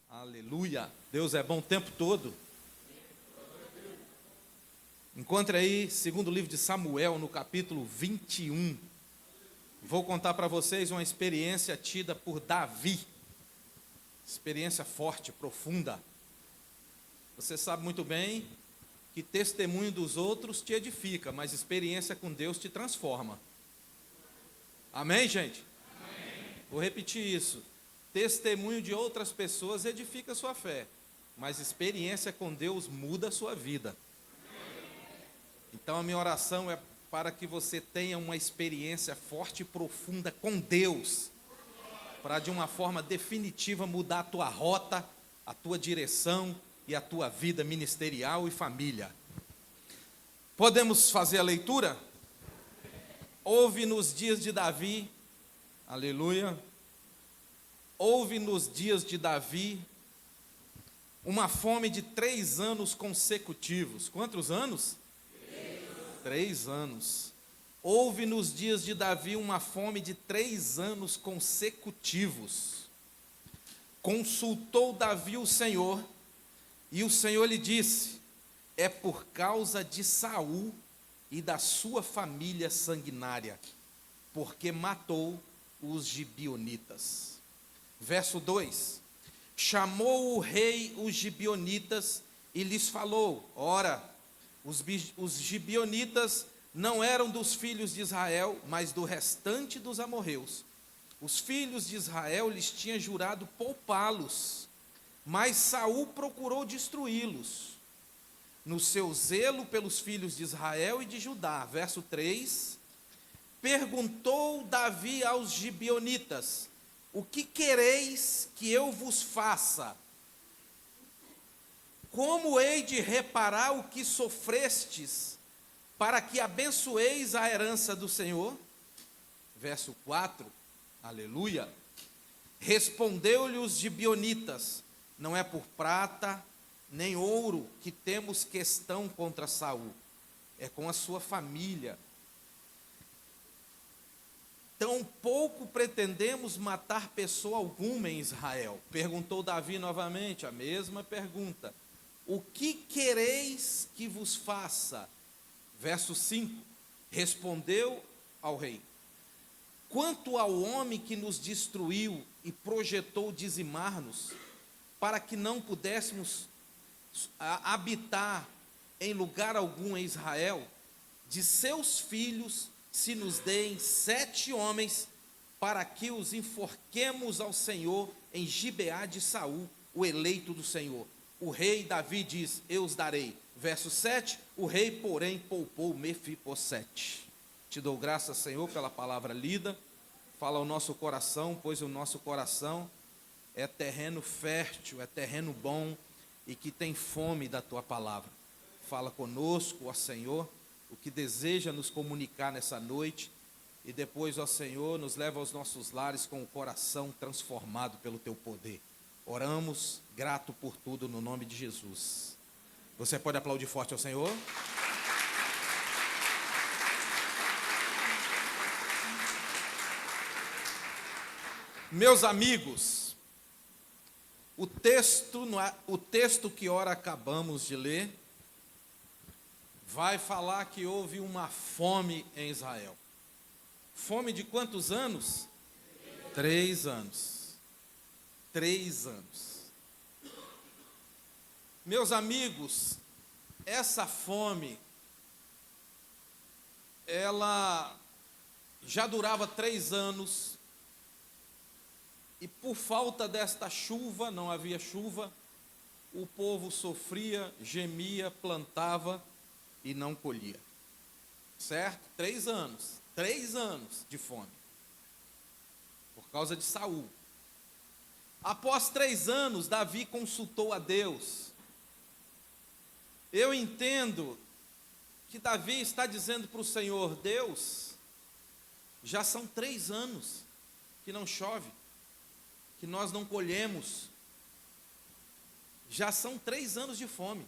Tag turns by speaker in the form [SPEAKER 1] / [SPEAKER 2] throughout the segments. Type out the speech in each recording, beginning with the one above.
[SPEAKER 1] Aleluia! Deus é bom o tempo todo. Encontre aí, segundo livro de Samuel, no capítulo 21. Vou contar para vocês uma experiência tida por Davi. Experiência forte, profunda. Você sabe muito bem que testemunho dos outros te edifica, mas experiência com Deus te transforma. Amém, gente? Amém. Vou repetir isso. Testemunho de outras pessoas edifica a sua fé, mas experiência com Deus muda a sua vida. Então a minha oração é para que você tenha uma experiência forte e profunda com Deus, para de uma forma definitiva mudar a tua rota, a tua direção e a tua vida ministerial e família. Podemos fazer a leitura? Houve nos dias de Davi, aleluia, houve nos dias de Davi uma fome de 3 anos consecutivos. Quantos anos? 3 anos. Houve nos dias de Davi uma fome de 3 anos consecutivos. Consultou Davi o Senhor, e o Senhor lhe disse: é por causa de Saul e da sua família sanguinária, porque matou os gibeonitas. Verso 2: chamou o rei os gibeonitas e lhes falou: ora, os gibeonitas não eram dos filhos de Israel, mas do restante dos amorreus. Os filhos de Israel lhes tinham jurado poupá-los, mas Saul procurou destruí-los, no seu zelo pelos filhos de Israel e de Judá. Verso 3: perguntou Davi aos gibeonitas: o que quereis que eu vos faça? Como hei de reparar o que sofrestes, para que abençoeis a herança do Senhor? Verso 4, aleluia. Respondeu-lhe os gibeonitas: não é por prata nem ouro que temos questão contra Saul, é com a sua família. Tampouco pretendemos matar pessoa alguma em Israel. Perguntou Davi novamente, a mesma pergunta: o que quereis que vos faça? Verso 5, respondeu ao rei: quanto ao homem que nos destruiu e projetou dizimar-nos, para que não pudéssemos habitar em lugar algum em Israel, de seus filhos se nos deem 7 homens, para que os enforquemos ao Senhor em Gibeá de Saul, o eleito do Senhor. O rei Davi diz: eu os darei. Verso 7, o rei, porém, poupou Mefibosete. Te dou graças, Senhor, pela palavra lida. Fala ao nosso coração, pois o nosso coração é terreno fértil, é terreno bom e que tem fome da tua palavra. Fala conosco, ó Senhor, o que deseja nos comunicar nessa noite, e depois, ó Senhor, nos leva aos nossos lares com o coração transformado pelo teu poder. Oramos, grato por tudo, no nome de Jesus. Você pode aplaudir forte ao Senhor? Meus amigos, o texto que ora acabamos de ler vai falar que houve uma fome em Israel. Fome de quantos anos? 3 anos. 3 anos. Meus amigos, essa fome, ela já durava 3 anos, e por falta desta chuva, não havia chuva, o povo sofria, gemia, plantava e não colhia. Certo? 3 anos. 3 anos de fome. Por causa de Saul. Após 3 anos, Davi consultou a Deus. Eu entendo que Davi está dizendo para o Senhor: Deus, já são 3 anos que não chove, que nós não colhemos. Já são 3 anos de fome.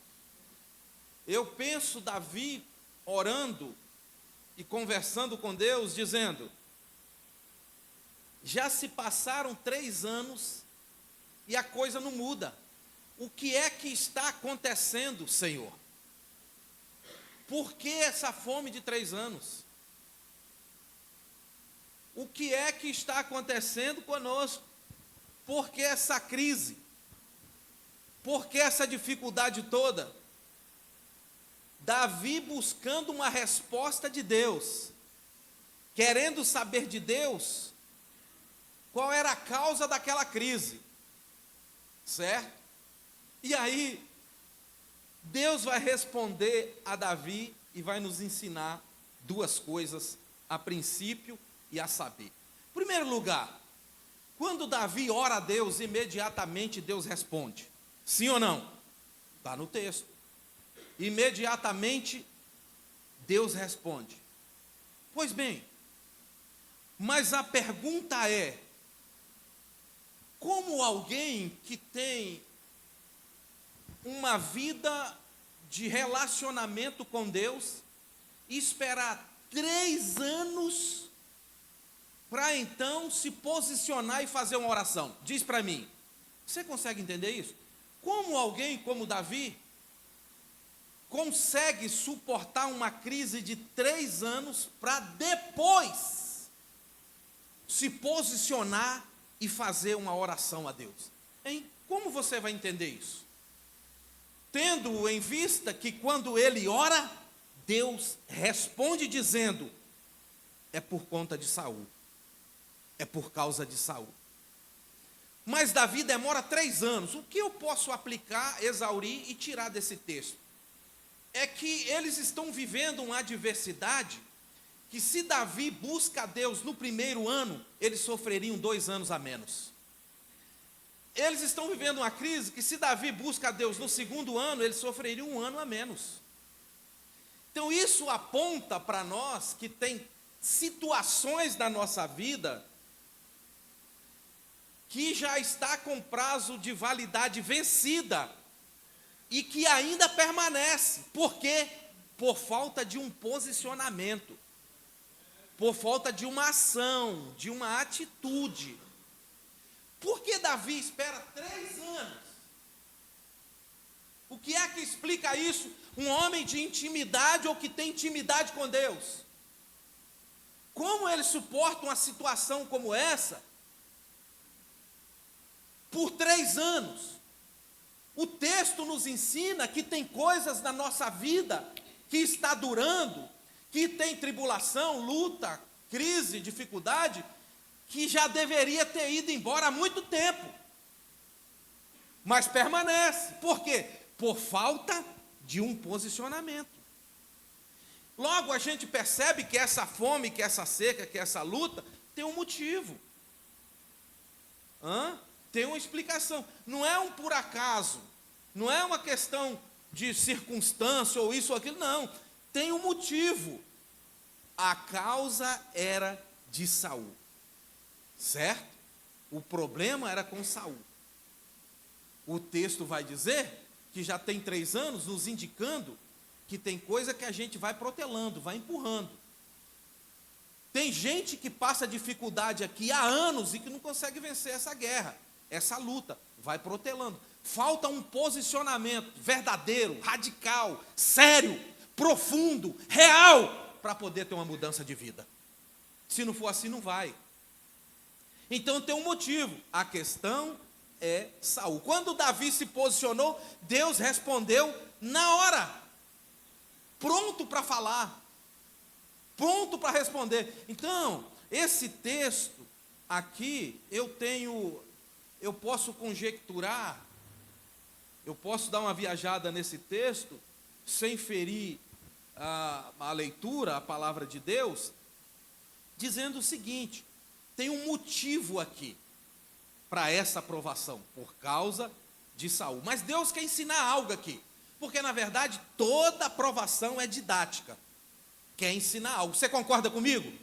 [SPEAKER 1] Eu penso Davi orando e conversando com Deus, dizendo: já se passaram 3 anos e a coisa não muda. O que é que está acontecendo, Senhor? Por que essa fome de 3 anos? O que é que está acontecendo conosco? Por que essa crise? Por que essa dificuldade toda? Davi buscando uma resposta de Deus, querendo saber de Deus qual era a causa daquela crise, certo? E aí, Deus vai responder a Davi e vai nos ensinar 2 coisas, a princípio e a saber. Em primeiro lugar, quando Davi ora a Deus, imediatamente Deus responde. Sim ou não? Está no texto. Imediatamente Deus responde. Pois bem, mas a pergunta é: como alguém que tem uma vida de relacionamento com Deus esperar 3 anos para então se posicionar e fazer uma oração? Diz para mim, você consegue entender isso? Como alguém como Davi consegue suportar uma crise de 3 anos para depois se posicionar e fazer uma oração a Deus? Hein? Como você vai entender isso? Tendo em vista que quando ele ora, Deus responde dizendo: é por conta de Saul, é por causa de Saul. Mas Davi demora 3 anos. O que eu posso aplicar, exaurir e tirar desse texto? É que eles estão vivendo uma adversidade que, se Davi busca a Deus no primeiro ano, eles sofreriam 2 anos a menos. Eles estão vivendo uma crise que, se Davi busca a Deus no segundo ano, eles sofreriam 1 ano a menos. Então isso aponta para nós que tem situações da nossa vida que já está com prazo de validade vencida e que ainda permanece. Por quê? Por falta de um posicionamento, por falta de uma ação, de uma atitude. Por que Davi espera 3 anos? O que é que explica isso? Um homem de intimidade ou que tem intimidade com Deus. Como ele suporta uma situação como essa por 3 anos? O texto nos ensina que tem coisas na nossa vida que está durando, que tem tribulação, luta, crise, dificuldade, que já deveria ter ido embora há muito tempo, mas permanece. Por quê? Por falta de um posicionamento. Logo a gente percebe que essa fome, que essa seca, que essa luta tem um motivo. Tem uma explicação. Não é um por acaso, não é uma questão de circunstância ou isso ou aquilo, não. Tem um motivo. A causa era de Saul, certo? O problema era com Saul. O texto vai dizer que já tem 3 anos, nos indicando que tem coisa que a gente vai protelando, vai empurrando. Tem gente que passa dificuldade aqui há anos e que não consegue vencer essa guerra, essa luta, vai protelando. Falta um posicionamento verdadeiro, radical, sério, profundo, real, para poder ter uma mudança de vida. Se não for assim, não vai. Então tem um motivo. A questão é Saul. Quando Davi se posicionou, Deus respondeu na hora, pronto para falar, pronto para responder. Então, esse texto aqui, eu posso conjecturar, eu posso dar uma viajada nesse texto, sem ferir a leitura, a palavra de Deus, dizendo o seguinte: tem um motivo aqui para essa aprovação, por causa de Saul. Mas Deus quer ensinar algo aqui, porque na verdade toda aprovação é didática, quer ensinar algo. Você concorda comigo?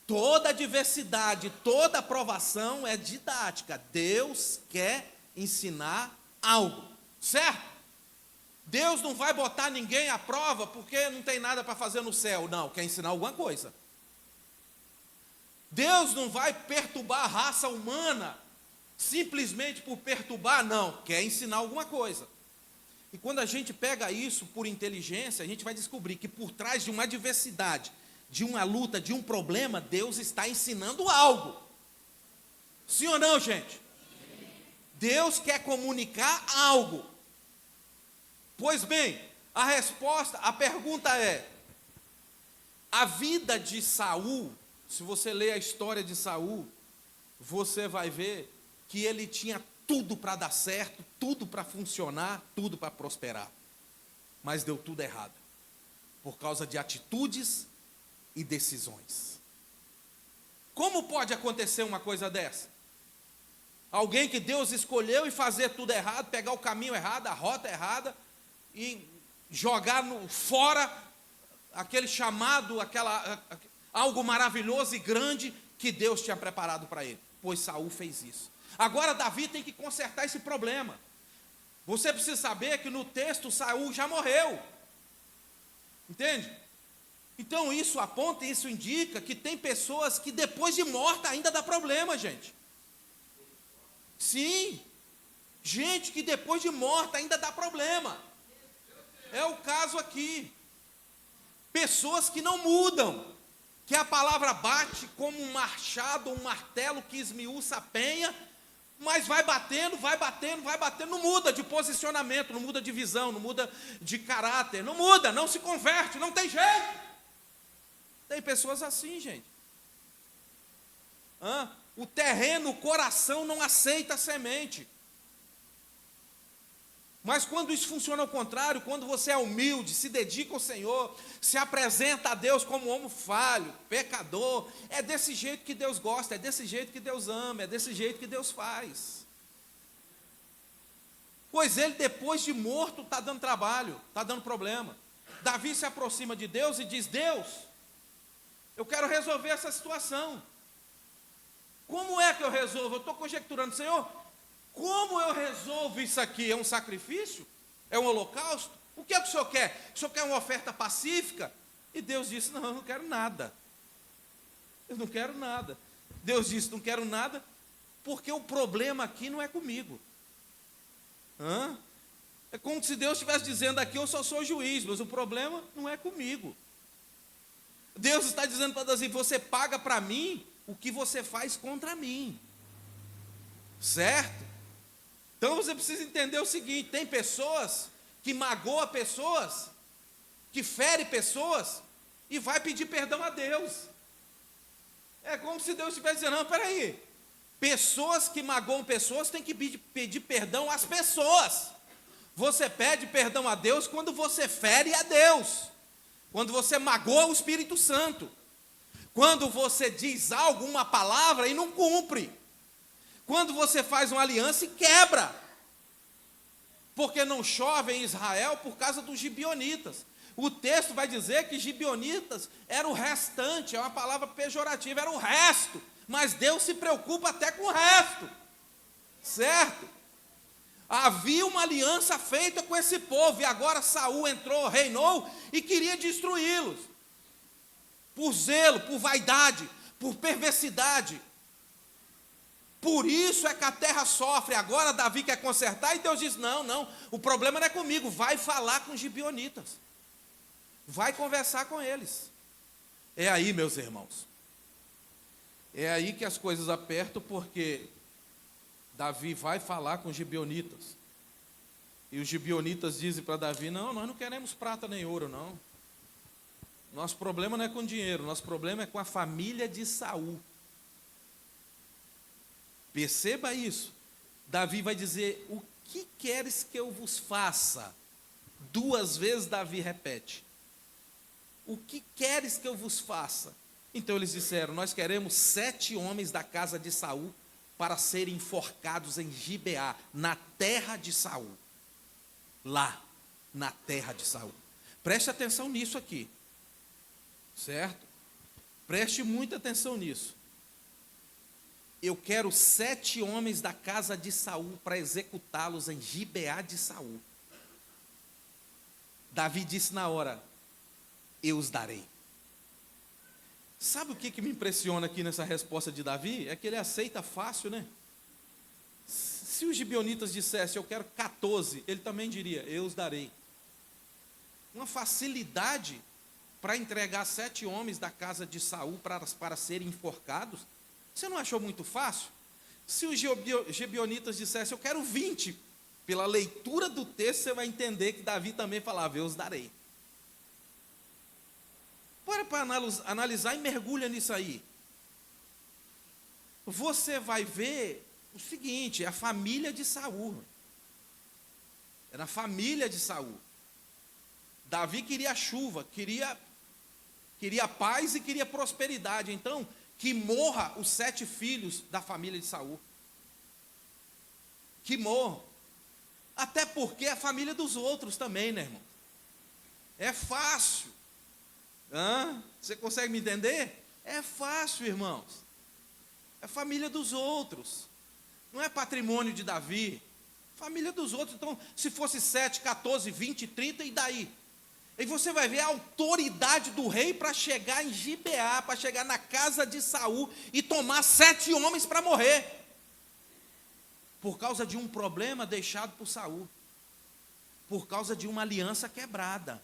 [SPEAKER 1] Toda adversidade, toda aprovação é didática. Deus quer ensinar algo, certo? Deus não vai botar ninguém à prova porque não tem nada para fazer no céu. Não, quer ensinar alguma coisa. Deus não vai perturbar a raça humana simplesmente por perturbar, não, quer ensinar alguma coisa. E quando a gente pega isso por inteligência, a gente vai descobrir que por trás de uma adversidade, de uma luta, de um problema, Deus está ensinando algo. Sim ou não, gente? Deus quer comunicar algo. Pois bem, a pergunta é: a vida de Saul, se você ler a história de Saul, você vai ver que ele tinha tudo para dar certo, tudo para funcionar, tudo para prosperar. Mas deu tudo errado, por causa de atitudes e decisões. Como pode acontecer uma coisa dessa? Alguém que Deus escolheu e fazer tudo errado, pegar o caminho errado, a rota errada, e jogar fora aquele chamado, algo maravilhoso e grande que Deus tinha preparado para ele. Pois Saul fez isso. Agora Davi tem que consertar esse problema. Você precisa saber que no texto Saul já morreu. Entende? Então isso aponta, isso indica que tem pessoas que depois de morta ainda dá problema, gente. Sim, gente que depois de morta ainda dá problema. É o caso aqui. Pessoas que não mudam, que a palavra bate como um machado, um martelo que esmiuça a penha, mas vai batendo, não muda de posicionamento, não muda de visão, não muda de caráter, não muda, não se converte, não tem jeito. Tem pessoas assim, gente. O terreno, o coração não aceita a semente. Mas quando isso funciona ao contrário, quando você é humilde, se dedica ao Senhor, se apresenta a Deus como um homem falho, pecador, é desse jeito que Deus gosta, é desse jeito que Deus ama, é desse jeito que Deus faz. Pois ele, depois de morto, está dando trabalho, está dando problema. Davi se aproxima de Deus e diz: Deus, eu quero resolver essa situação. Como é que eu resolvo? Eu estou conjecturando, Senhor, como eu resolvo isso aqui? É um sacrifício? É um holocausto? O que é que o Senhor quer? O Senhor quer uma oferta pacífica? E Deus disse: não, eu não quero nada. Eu não quero nada. Deus disse: não quero nada, porque o problema aqui não é comigo. É como se Deus estivesse dizendo aqui: eu só sou juiz, mas o problema não é comigo. Deus está dizendo para Davi: você paga para mim o que você faz contra mim. Certo? Então você precisa entender o seguinte: tem pessoas que magoam pessoas, que ferem pessoas, e vai pedir perdão a Deus. É como se Deus estivesse dizendo: não, peraí, pessoas que magoam pessoas têm que pedir perdão às pessoas. Você pede perdão a Deus quando você fere a Deus, quando você magoa o Espírito Santo, quando você diz algo, uma palavra e não cumpre, quando você faz uma aliança e quebra, porque não chove em Israel por causa dos gibeonitas. O texto vai dizer que gibeonitas era o restante, é uma palavra pejorativa, era o resto, mas Deus se preocupa até com o resto, certo? Havia uma aliança feita com esse povo, e agora Saul entrou, reinou, e queria destruí-los, por zelo, por vaidade, por perversidade. Por isso é que a terra sofre. Agora Davi quer consertar, e Deus diz: não, o problema não é comigo, vai falar com os gibeonitas, vai conversar com eles. É aí, meus irmãos, é aí que as coisas apertam, porque Davi vai falar com os gibeonitas, e os gibeonitas dizem para Davi: não, nós não queremos prata nem ouro, não. Nosso problema não é com dinheiro, nosso problema é com a família de Saul. Perceba isso. Davi vai dizer: o que queres que eu vos faça? 2 vezes Davi repete: o que queres que eu vos faça? Então eles disseram: nós queremos 7 homens da casa de Saul para serem enforcados em Gibeá, na terra de Saul. Lá, na terra de Saul. Preste atenção nisso aqui, certo? Preste muita atenção nisso. Eu quero 7 homens da casa de Saul para executá-los em Gibeá de Saul. Davi disse na hora: eu os darei. Sabe o que me impressiona aqui nessa resposta de Davi? É que ele aceita fácil, né? Se os gibeonitas dissessem, eu quero 14, ele também diria, eu os darei. Uma facilidade para entregar 7 homens da casa de Saul para serem enforcados. Você não achou muito fácil? Se os gibeonitas dissessem, eu quero 20, pela leitura do texto você vai entender que Davi também falava, eu os darei. Para analisar e mergulha nisso aí. Você vai ver o seguinte, é a família de Saul. Era a família de Saul. Davi queria chuva, queria paz e queria prosperidade. Então, que morra os 7 filhos da família de Saul. Que morram. Até porque é a família dos outros também, né, irmão? É fácil. Você consegue me entender? É fácil, irmãos. É família dos outros. Não é patrimônio de Davi. Família dos outros. Então, se fosse 7, 14, 20, 30, e daí? E você vai ver a autoridade do rei para chegar em Gibeá, para chegar na casa de Saul e tomar 7 homens para morrer. Por causa de um problema deixado por Saul. Por causa de uma aliança quebrada.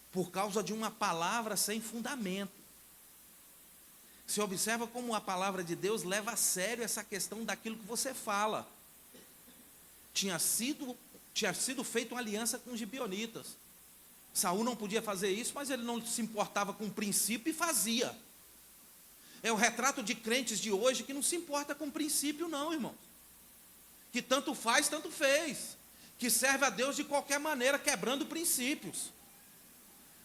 [SPEAKER 1] Por causa de uma palavra sem fundamento. Você observa como a palavra de Deus leva a sério essa questão daquilo que você fala. Tinha sido feita uma aliança com os gibeonitas. Saul não podia fazer isso, mas ele não se importava com o princípio e fazia. É o retrato de crentes de hoje que não se importa com o princípio não, irmão. Que tanto faz, tanto fez. Que serve a Deus de qualquer maneira, quebrando princípios.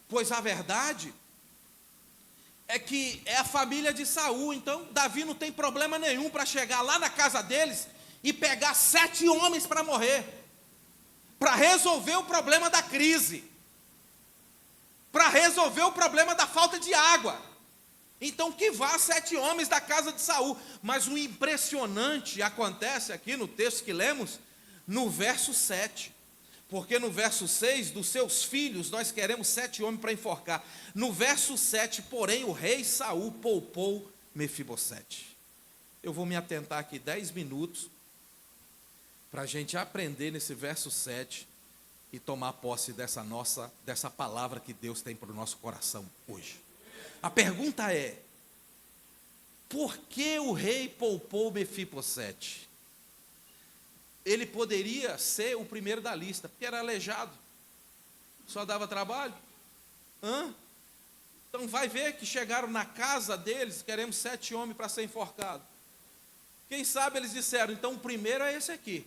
[SPEAKER 1] Pois a verdade é que é a família de Saul. Então Davi não tem problema nenhum para chegar lá na casa deles e pegar 7 homens para morrer, para resolver o problema da crise, para resolver o problema da falta de água. Então que vá 7 homens da casa de Saul. Mas o impressionante acontece aqui no texto que lemos, no verso 7. Porque no verso 6, dos seus filhos, nós queremos 7 homens para enforcar. No verso 7, porém, o rei Saul poupou Mefibosete. Eu vou me atentar aqui 10 minutos, para a gente aprender nesse verso 7 e tomar posse dessa palavra que Deus tem para o nosso coração hoje. A pergunta é, por que o rei poupou Mefibosete? Ele poderia ser o primeiro da lista, porque era aleijado, só dava trabalho. Então vai ver que chegaram na casa deles, queremos 7 homens para ser enforcado. Quem sabe eles disseram, então o primeiro é esse aqui.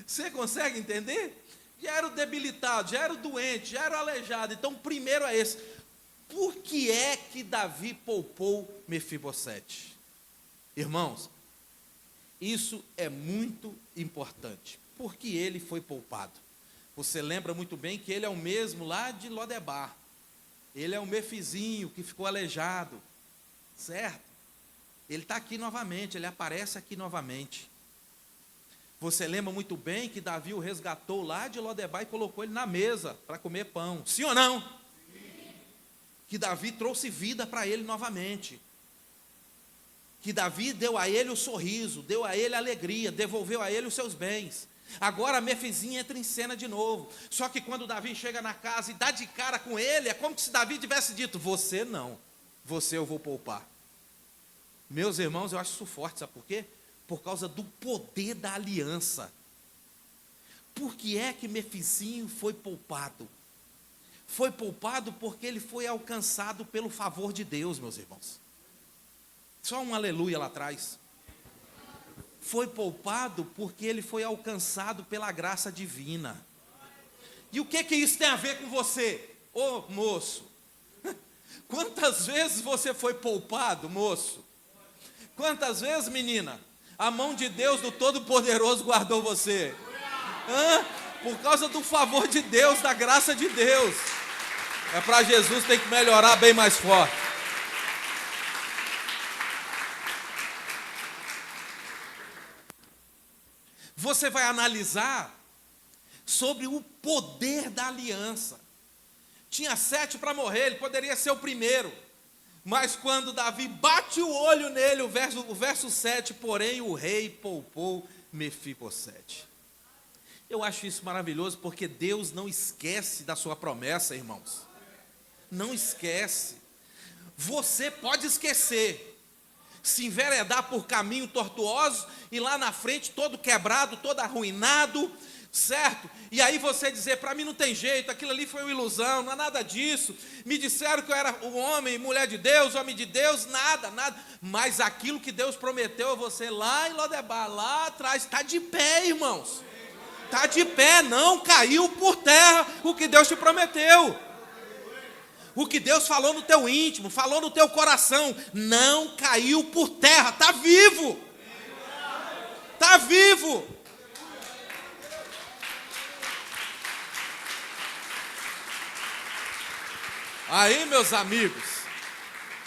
[SPEAKER 1] Você consegue entender? Já era o debilitado, já era o doente, já era o aleijado, então o primeiro é esse. Por que é que Davi poupou Mefibosete? Irmãos, isso é muito importante, porque ele foi poupado. Você lembra muito bem que ele é o mesmo lá de Lodebar. Ele é o Mefizinho que ficou aleijado, certo? Ele está aqui novamente, ele aparece aqui novamente. Você lembra muito bem que Davi o resgatou lá de Lodebar e colocou ele na mesa para comer pão. Sim ou não? Sim. Que Davi trouxe vida para ele novamente. Que Davi deu a ele o sorriso, deu a ele a alegria, devolveu a ele os seus bens. Agora Mefizinho entra em cena de novo. Só que quando Davi chega na casa e dá de cara com ele, é como se Davi tivesse dito, você não, você eu vou poupar. Meus irmãos, eu acho isso forte, sabe por quê? Por causa do poder da aliança. Por que é que Mefizinho foi poupado? Foi poupado porque ele foi alcançado pelo favor de Deus, meus irmãos. Só um aleluia lá atrás. Foi poupado porque ele foi alcançado pela graça divina. E o que isso tem a ver com você? Ô moço, quantas vezes você foi poupado, moço? Quantas vezes, menina, a mão de Deus do Todo-Poderoso guardou você? Por causa do favor de Deus, da graça de Deus. É para Jesus, tem que melhorar bem mais forte. Você vai analisar, sobre o poder da aliança. Tinha 7 para morrer, ele poderia ser o primeiro. Mas quando Davi bate o olho nele, o verso 7, porém o rei poupou Mefibosete. Eu acho isso maravilhoso, porque Deus não esquece da sua promessa, irmãos. Não esquece. Você pode esquecer, se enveredar por caminho tortuoso, e lá na frente todo quebrado, todo arruinado, certo? E aí você dizer, para mim não tem jeito, aquilo ali foi uma ilusão, não é nada disso. Me disseram que eu era um homem, mulher de Deus, homem de Deus, nada. Mas aquilo que Deus prometeu a você lá em Lodebar, lá atrás, está de pé, irmãos. Está de pé, não caiu por terra o que Deus te prometeu. O que Deus falou no teu íntimo, falou no teu coração, não caiu por terra, está vivo. Está vivo. Aí, meus amigos,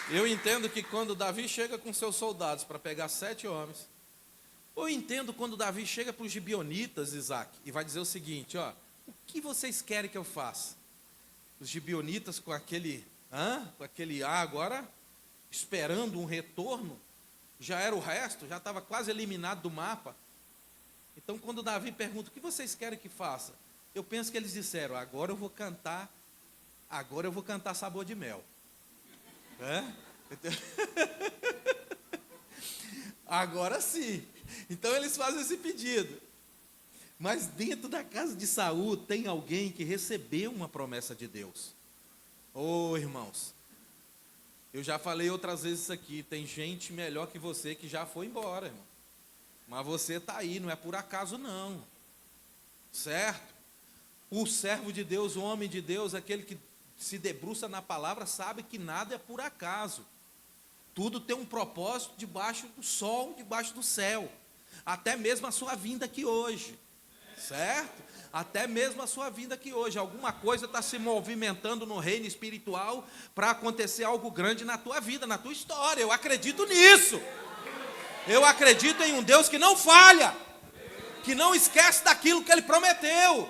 [SPEAKER 1] eu entendo que quando Davi chega com seus soldados para pegar 7 homens, eu entendo quando Davi chega para os gibeonitas, Isaac, e vai dizer o seguinte, ó, o que vocês querem que eu faça? Os gibeonitas com aquele agora, esperando um retorno, já era o resto, já estava quase eliminado do mapa. Então, quando Davi pergunta, o que vocês querem que faça? Eu penso que eles disseram, agora eu vou cantar sabor de mel. Agora sim. Então eles fazem esse pedido. Mas dentro da casa de Saul tem alguém que recebeu uma promessa de Deus. Oh, irmãos, eu já falei outras vezes isso aqui, tem gente melhor que você que já foi embora, irmão. Mas você está aí, não é por acaso não. Certo? O servo de Deus, o homem de Deus, aquele que se debruça na palavra, sabe que nada é por acaso. Tudo tem um propósito debaixo do sol, debaixo do céu. Até mesmo a sua vinda aqui hoje. Certo? Até mesmo a sua vinda aqui hoje. Alguma coisa está se movimentando no reino espiritual para acontecer algo grande na tua vida, na tua história. Eu acredito nisso. Eu acredito em um Deus que não falha, que não esquece daquilo que Ele prometeu.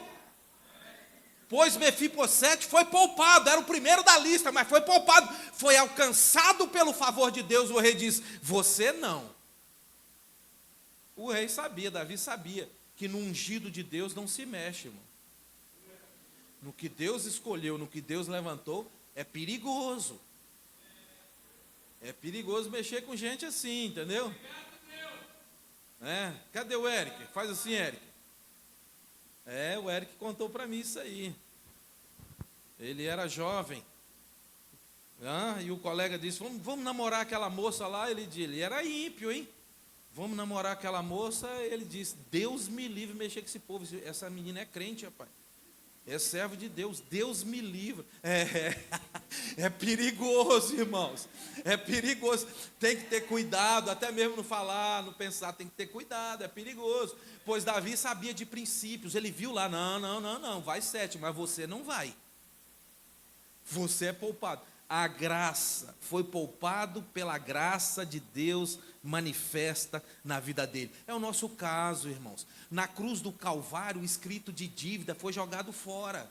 [SPEAKER 1] Pois Mefibosete foi poupado, era o primeiro da lista, mas foi poupado, foi alcançado pelo favor de Deus. O rei diz, você não. O rei sabia, Davi sabia, que no ungido de Deus não se mexe, irmão. No que Deus escolheu, no que Deus levantou, é perigoso. É perigoso mexer com gente assim, entendeu? Cadê o Eric? Faz assim, Eric. O Eric contou para mim isso aí. Ele era jovem. E o colega disse, vamos namorar aquela moça lá. Ele era ímpio, hein? Vamos namorar aquela moça. Ele disse, Deus me livre de mexer com esse povo. Essa menina é crente, rapaz. É servo de Deus, Deus me livre. É perigoso, irmãos. É perigoso. Tem que ter cuidado, até mesmo no falar, no pensar, tem que ter cuidado, é perigoso. Pois Davi sabia de princípios, ele viu lá, não, vai 7, mas você não vai. Você é poupado. A graça, foi poupado pela graça de Deus manifesta na vida dele. É o nosso caso, irmãos. Na cruz do Calvário, o escrito de dívida foi jogado fora,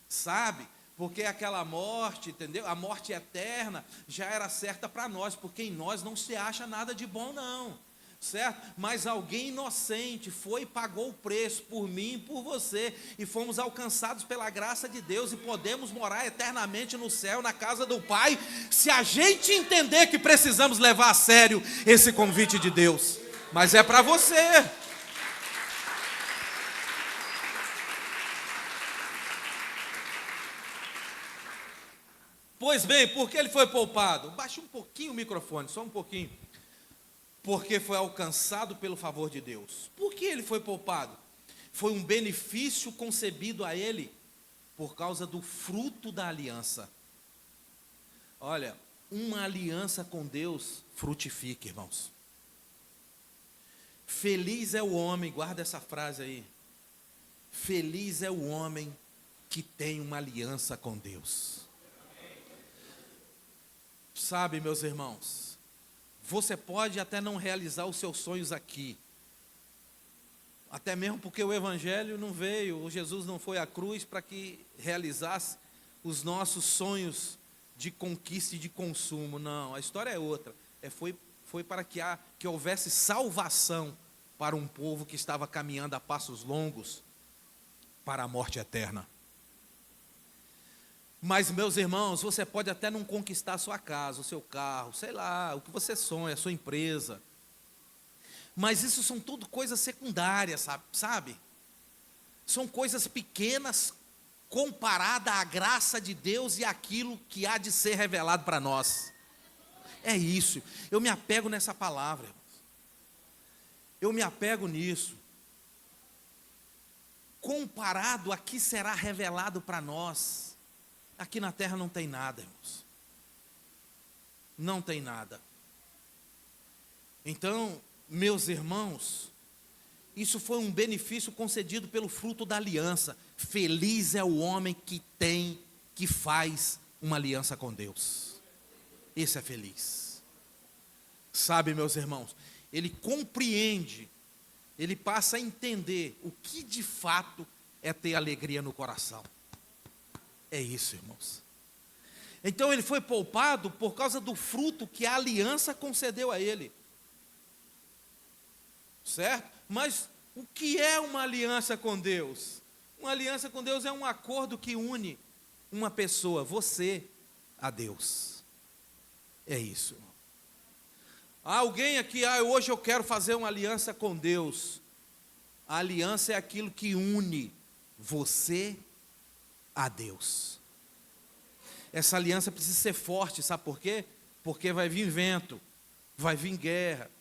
[SPEAKER 1] sabe? Porque aquela morte, entendeu? A morte eterna já era certa para nós, porque em nós não se acha nada de bom não, certo? Mas alguém inocente foi e pagou o preço por mim e por você, e fomos alcançados pela graça de Deus, e podemos morar eternamente no céu, na casa do Pai, se a gente entender que precisamos levar a sério esse convite de Deus. Mas é para você. Pois bem, por que ele foi poupado? Baixe um pouquinho o microfone, só um pouquinho. Porque foi alcançado pelo favor de Deus. Por que ele foi poupado? Foi um benefício concebido a ele por causa do fruto da aliança. Olha, uma aliança com Deus frutifica, irmãos. Feliz é o homem, guarda essa frase aí. Feliz é o homem que tem uma aliança com Deus. Sabe, meus irmãos, você pode até não realizar os seus sonhos aqui. Até mesmo porque o Evangelho não veio, o Jesus não foi à cruz para que realizasse os nossos sonhos de conquista e de consumo. Não, a história é outra. Foi para que houvesse salvação para um povo que estava caminhando a passos longos para a morte eterna. Mas, meus irmãos, você pode até não conquistar a sua casa, o seu carro, sei lá, o que você sonha, a sua empresa. Mas isso são tudo coisas secundárias, sabe? São coisas pequenas comparada à graça de Deus e aquilo que há de ser revelado para nós. É isso. Eu me apego nessa palavra, irmãos. Eu me apego nisso. Comparado a que será revelado para nós, aqui na terra não tem nada, irmãos. Não tem nada. Então, meus irmãos, isso foi um benefício concedido pelo fruto da aliança. Feliz é o homem que faz uma aliança com Deus. Esse é feliz. Sabe, meus irmãos, ele compreende, ele passa a entender o que de fato é ter alegria no coração. É isso, irmãos. Então ele foi poupado por causa do fruto que a aliança concedeu a ele. Certo? Mas o que é uma aliança com Deus? Uma aliança com Deus é um acordo que une uma pessoa, você, a Deus. É isso. Há alguém aqui, hoje eu quero fazer uma aliança com Deus. A aliança é aquilo que une você a Deus. Essa aliança precisa ser forte, sabe por quê? Porque vai vir vento, vai vir guerra,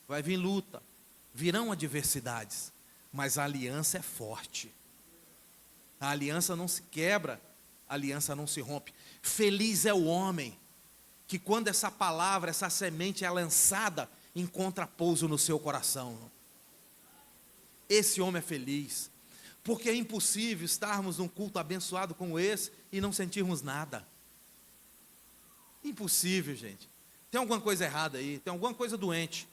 [SPEAKER 1] vai vir luta, virão adversidades, mas a aliança é forte. A aliança não se quebra, a aliança não se rompe. Feliz é o homem que quando essa palavra, essa semente é lançada, encontra pouso no seu coração. Esse homem é feliz, porque é impossível estarmos num culto abençoado como esse e não sentirmos nada. Impossível, gente. Tem alguma coisa errada aí, tem alguma coisa doente,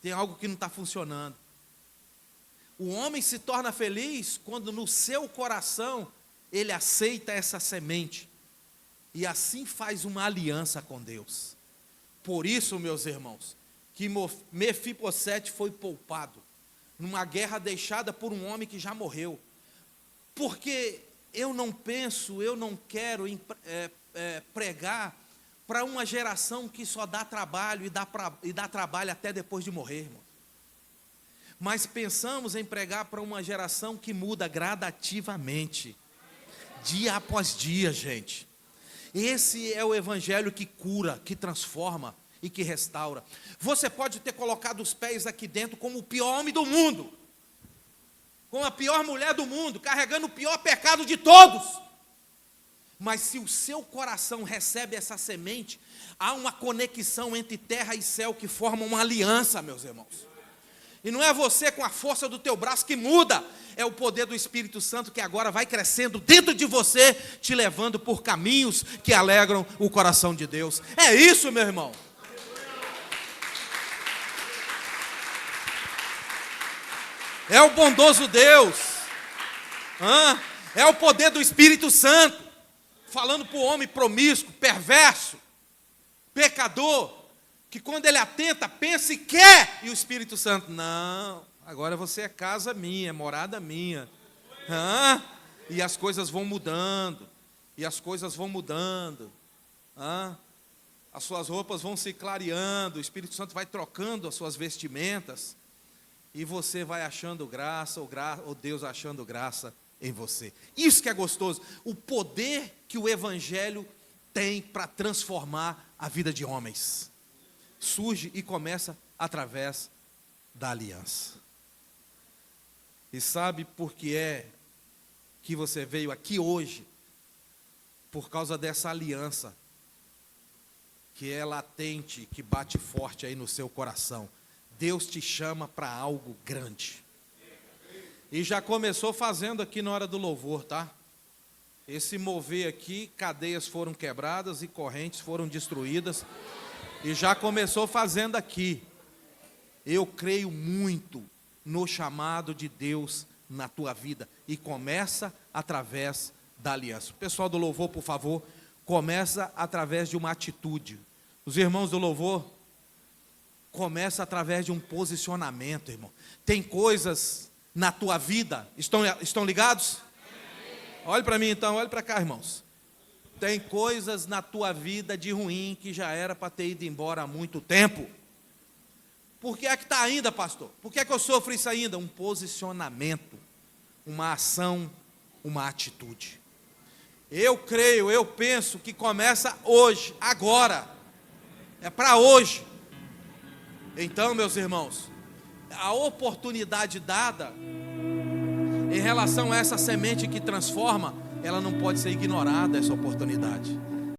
[SPEAKER 1] tem algo que não está funcionando. O homem se torna feliz quando no seu coração ele aceita essa semente e assim faz uma aliança com Deus. Por isso, meus irmãos, que Mefibosete foi poupado numa guerra deixada por um homem que já morreu. Porque eu não quero pregar para uma geração que só dá trabalho e dá trabalho até depois de morrer, irmão. Mas pensamos em pregar para uma geração que muda gradativamente, dia após dia, gente. Esse é o evangelho que cura, que transforma e que restaura. Você pode ter colocado os pés aqui dentro como o pior homem do mundo, como a pior mulher do mundo, carregando o pior pecado de todos. Mas se o seu coração recebe essa semente, há uma conexão entre terra e céu que forma uma aliança, meus irmãos. E não é você com a força do teu braço que muda, é o poder do Espírito Santo que agora vai crescendo dentro de você, te levando por caminhos que alegram o coração de Deus. É isso, meu irmão. É o bondoso Deus. É o poder do Espírito Santo, falando para o homem promíscuo, perverso, pecador, que quando ele atenta, pensa e quer, e o Espírito Santo, não, agora você é casa minha, é morada minha. E as coisas vão mudando, as suas roupas vão se clareando, o Espírito Santo vai trocando as suas vestimentas, e você vai achando graça, ou Deus achando graça em você. Isso que é gostoso, o poder que o Evangelho tem para transformar a vida de homens. Surge e começa através da aliança. E sabe por que é que você veio aqui hoje? Por causa dessa aliança, que é latente, que bate forte aí no seu coração. Deus te chama para algo grande. E já começou fazendo aqui na hora do louvor, tá? Esse mover aqui, cadeias foram quebradas e correntes foram destruídas. E já começou fazendo aqui. Eu creio muito no chamado de Deus na tua vida. E começa através da aliança. O pessoal do louvor, por favor, começa através de uma atitude. Os irmãos do louvor, começa através de um posicionamento, irmão. Tem coisas na tua vida, estão ligados? Olhe para mim então, olhe para cá, irmãos. Tem coisas na tua vida de ruim que já era para ter ido embora há muito tempo. Por que é que está ainda, pastor? Por que é que eu sofro isso ainda? Um posicionamento, uma ação, uma atitude. Eu creio, eu penso que começa hoje, agora. É para hoje. Então, meus irmãos, a oportunidade dada em relação a essa semente que transforma, ela não pode ser ignorada, essa oportunidade.